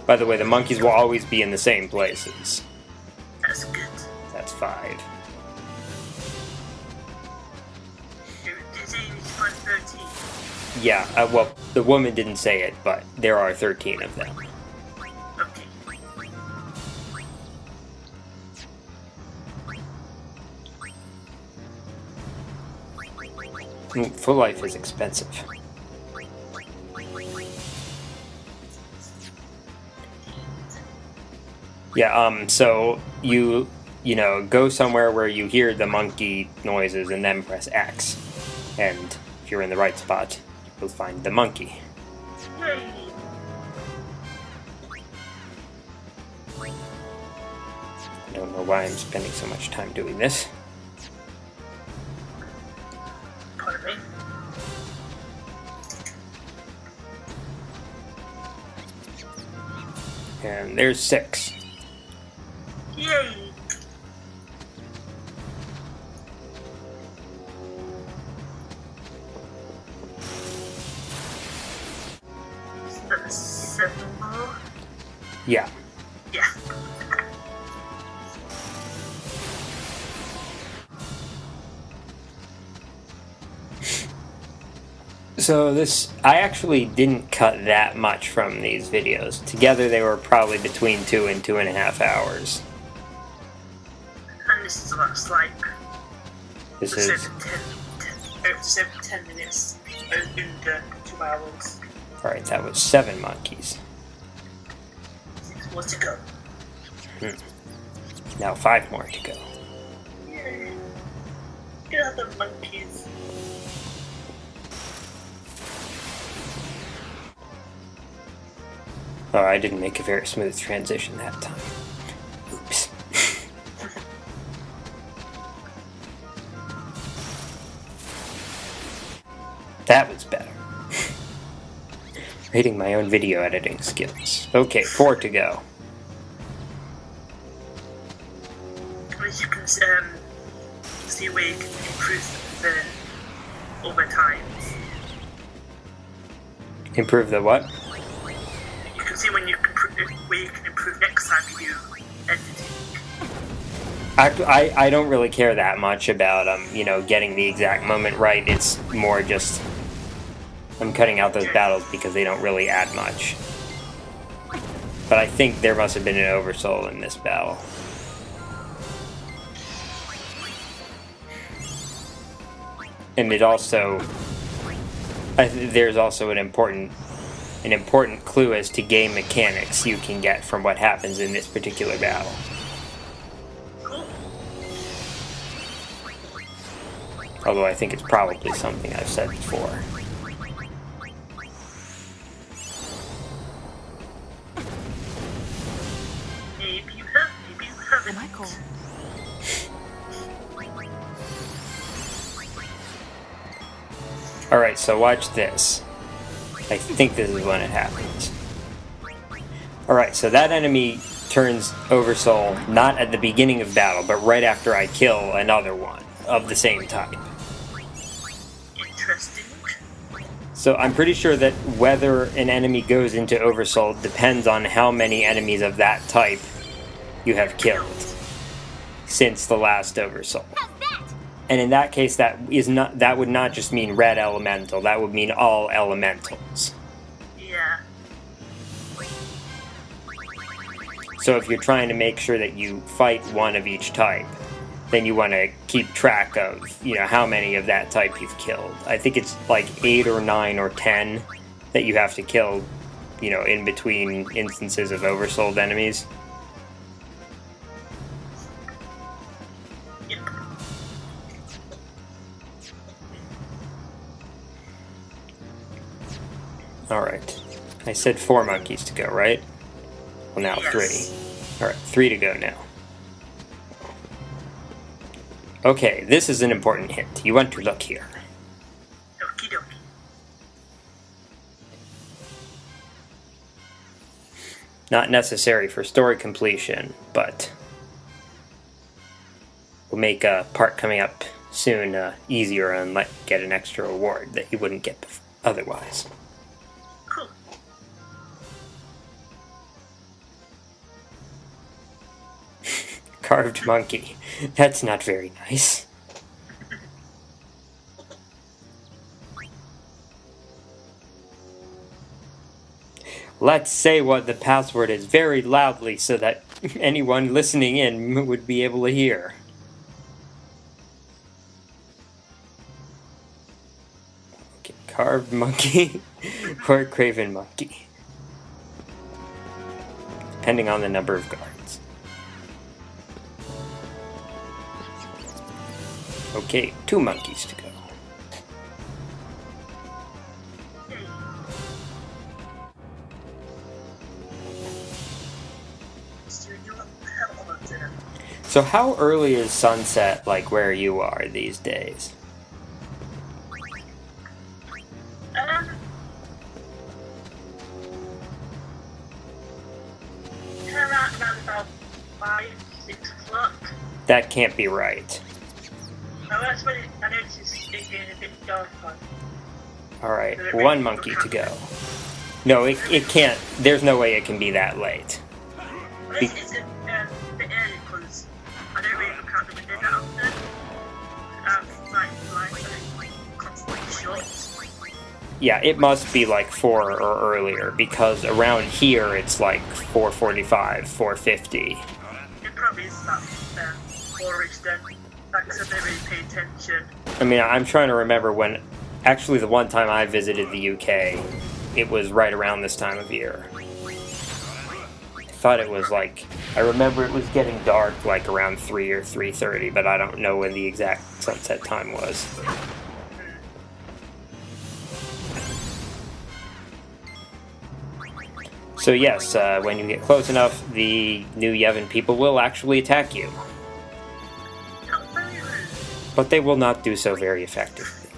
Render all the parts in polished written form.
By the way, the monkeys will always be in the same places. That's good. That's 5. Did you find 13? Yeah, well, the woman didn't say it, but there are 13 of them. Okay. Full life is expensive. Yeah, so you go somewhere where you hear the monkey noises and then press X. And if you're in the right spot, you'll find the monkey. Yay! I don't know why I'm spending so much time doing this. Pardon me? And there's 6. Yay! So that's 7 more? Yeah. Yeah. So I actually didn't cut that much from these videos. Together they were probably between 2 and 2.5 hours. And this is what's like... This is... 10 minutes, under 2 hours. Alright, that was 7 monkeys. 6 more to go. Now 5 more to go. Yay! Get out the monkeys. Oh, I didn't make a very smooth transition that time. Oops. That was better. Rating my own video editing skills. Okay, 4 to go. As you can see where you can improve the over time. Improve the what? You can see when you can where you can improve next time you editing. I don't really care that much about getting the exact moment right. It's more just I'm cutting out those battles because they don't really add much. But I think there must have been an oversoul in this battle. And it also there's also an important clue as to game mechanics you can get from what happens in this particular battle. Although I think it's probably something I've said before. Maybe you haven't. Michael. Alright, so watch this. I think this is when it happens. Alright, so that enemy turns Oversoul not at the beginning of battle, but right after I kill another one of the same type. Interesting. So I'm pretty sure that whether an enemy goes into Oversoul depends on how many enemies of that type you have killed since the last Oversoul. And in that case, that would not just mean red elemental, that would mean all elementals. Yeah. So if you're trying to make sure that you fight one of each type, then you want to keep track of, how many of that type you've killed. I think it's like 8 or 9 or 10 that you have to kill, in between instances of oversouled enemies. Yep. Alright. I said 4 monkeys to go, right? Well, now Yes. 3. Alright, 3 to go now. Okay, this is an important hint. You want to look here. Okie dokie. Not necessary for story completion, but will make a part coming up soon easier and get an extra reward that you wouldn't get otherwise. Cool. Carved monkey. That's not very nice. Let's say what the password is very loudly so that anyone listening in would be able to hear. Okay, carved monkey or Craven monkey. Depending on the number of guards. Okay, 2 monkeys to go. So how early is sunset, like, where you are these days? Around about 5, 6 o'clock. That can't be right. No, that's when I noticed it getting a bit darker. Alright, 1 monkey to go. No, it can't. There's no way it can be that late. Well, it's a bit early because I don't really look out the window that often. Like constantly shots. Yeah, it must be like 4 or earlier, because around here it's like 4:45, 4:50. It probably is about 4-ish then. Like I said, they really pay attention. I mean, I'm trying to remember when... Actually, the one time I visited the UK, it was right around this time of year. I thought it was like... I remember it was getting dark like around 3 or 3:30, but I don't know when the exact sunset time was. So yes, when you get close enough, the new Yevon people will actually attack you. But they will not do so very effectively.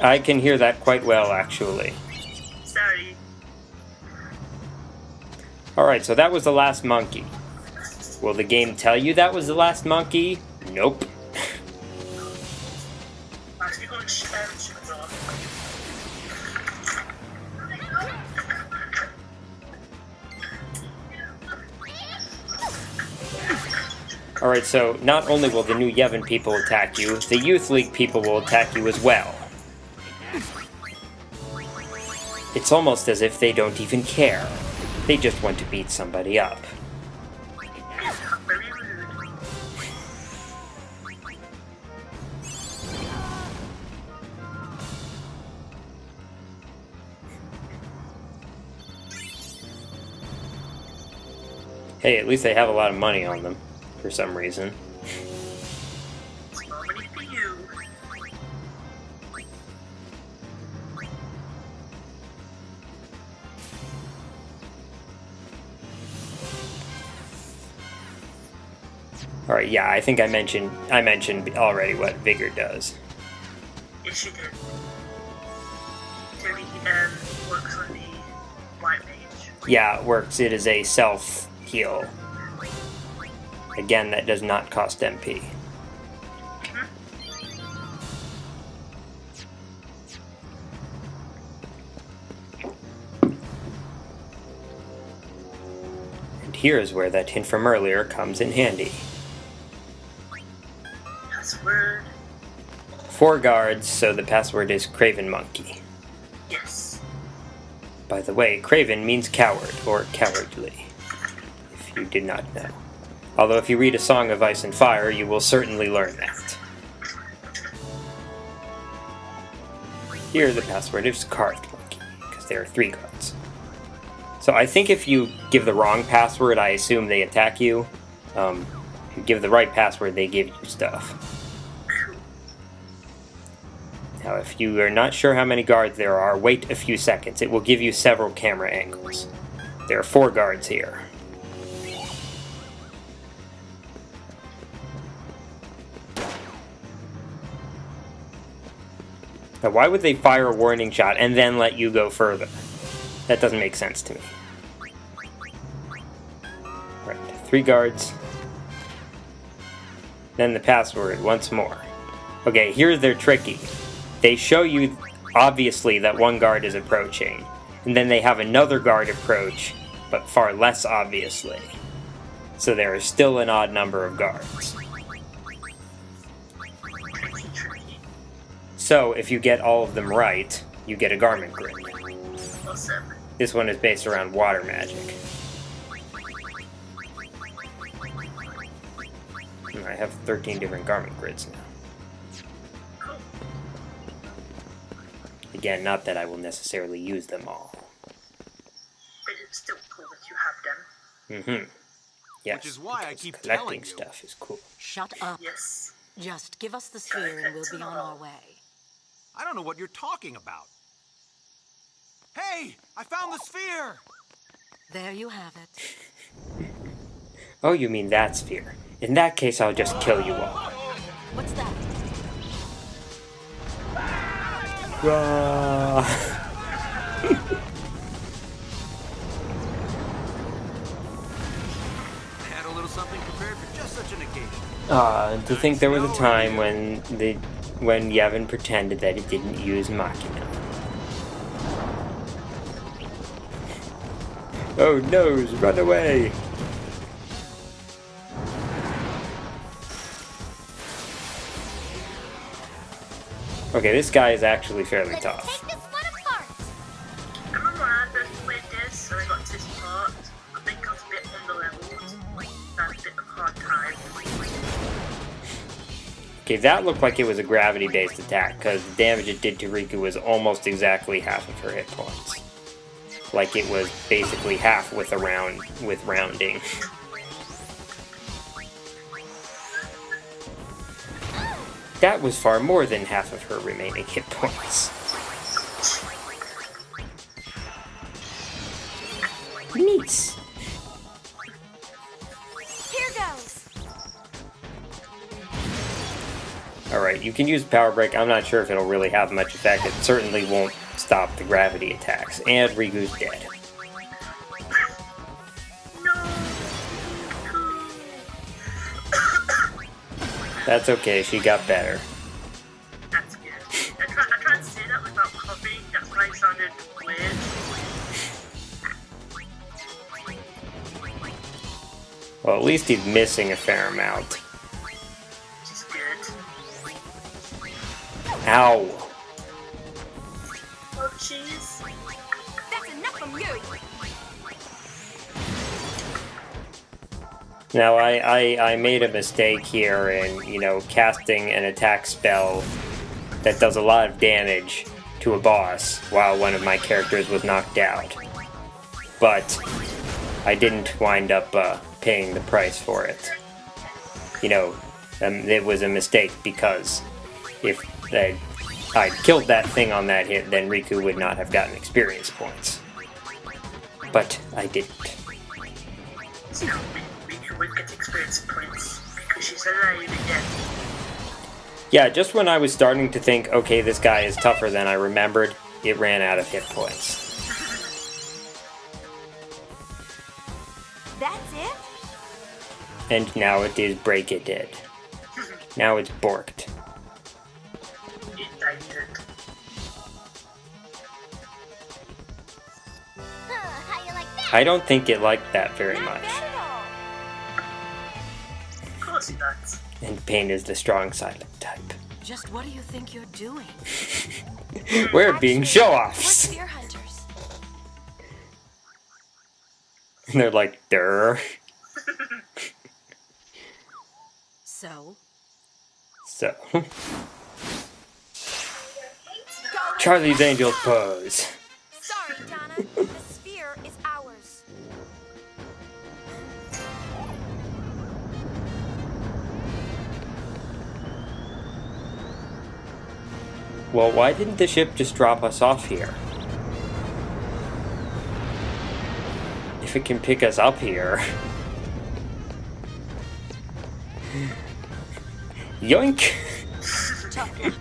I can hear that quite well, actually. Sorry. Alright, so that was the last monkey. Will the game tell you that was the last monkey? Nope. Alright, so not only will the new Yevon people attack you, the Youth League people will attack you as well. It's almost as if they don't even care. They just want to beat somebody up. Hey, at least they have a lot of money on them, for some reason. Alright, yeah, I think I mentioned already what Vigor does. Yes, you did. So he works on the White Mage. Yeah, it works. It is a self-heal. Again, that does not cost MP. And here is where that hint from earlier comes in handy. Password. 4 guards, so the password is Craven Monkey. Yes. By the way, Craven means coward, or cowardly, if you did not know. Although if you read A Song of Ice and Fire, you will certainly learn that. Here the password is Carved Monkey, because there are 3 guards. So I think if you give the wrong password, I assume they attack you. If you give the right password, they give you stuff. Now, if you are not sure how many guards there are, wait a few seconds. It will give you several camera angles. There are 4 guards here. Now, why would they fire a warning shot and then let you go further? That doesn't make sense to me. Right, 3 guards. Then the password once more. Okay, here's their tricky. They show you obviously that one guard is approaching. And then they have another guard approach, but far less obviously. So there is still an odd number of guards. So if you get all of them right, you get a garment grid. Awesome. This one is based around water magic. And I have 13 different garment grids now. Cool. Again, not that I will necessarily use them all. But it's still cool that you have them. Mm-hmm. Yes. Which is why I because keep collecting telling you. stuff is cool. Shut up. Yes. Just give us the sphere and we'll be on our way. I don't know what you're talking about. Hey, I found the sphere! There you have it. Oh, you mean that sphere. In that case, I'll just kill you all. What's that? Rah. I had a little something prepared for just such an occasion. To think there was a time when Yevon pretended that it didn't use Machina. Oh no, run away! Okay, this guy is actually fairly tough. Take this one apart. I remember when I first played this, and I got to this part, I think I was a bit under-leveled. I had a bit of a hard time. Okay, that looked like it was a gravity-based attack, because the damage it did to Riku was almost exactly half of her hit points. Like it was basically half with rounding. That was far more than half of her remaining hit points. Nice. Here goes. Alright, you can use Power Break. I'm not sure if it'll really have much effect. It certainly won't stop the gravity attacks. And Riku's dead. That's okay, she got better. That's good. I tried to say that without coughing, that's why it sounded weird. Well, at least he's missing a fair amount. Which is good. Ow! Oh, jeez. That's enough from you. Now, I made a mistake here in, casting an attack spell that does a lot of damage to a boss while one of my characters was knocked out. But I didn't wind up paying the price for it. It was a mistake because if I'd killed that thing on that hit, then Riku would not have gotten experience points. But I didn't. You know, Riku would get experience points because she's alive again. Yeah, just when I was starting to think, okay, this guy is tougher than I remembered, it ran out of hit points. That's it? And now it is Break It Did. Now it's borked. I did. How you like that? I don't think it liked that very Not much. bad at all. Of course not. And pain is the strong silent type. Just what do you think you're doing? We're being We're show-offs! deer hunters. And they're like, durr. So? So, Go Charlie's Angels pose. Sorry, Donna. The sphere is ours. Well, why didn't the ship just drop us off here? If it can pick us up here. Yoink! Tough luck.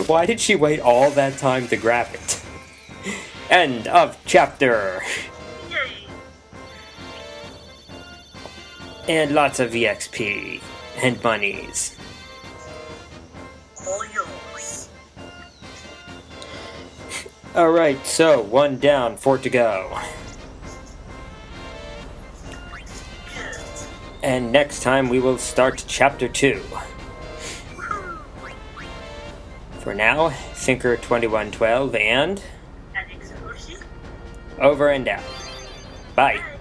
Why did she wait all that time to grab it? End of chapter! Yay! And lots of EXP and monies. All yours. Alright, so 1 down, 4 to go. And next time we will start Chapter 2. For now, Thinker2112 and AnniexoHoshi. over and out. Bye. Bye.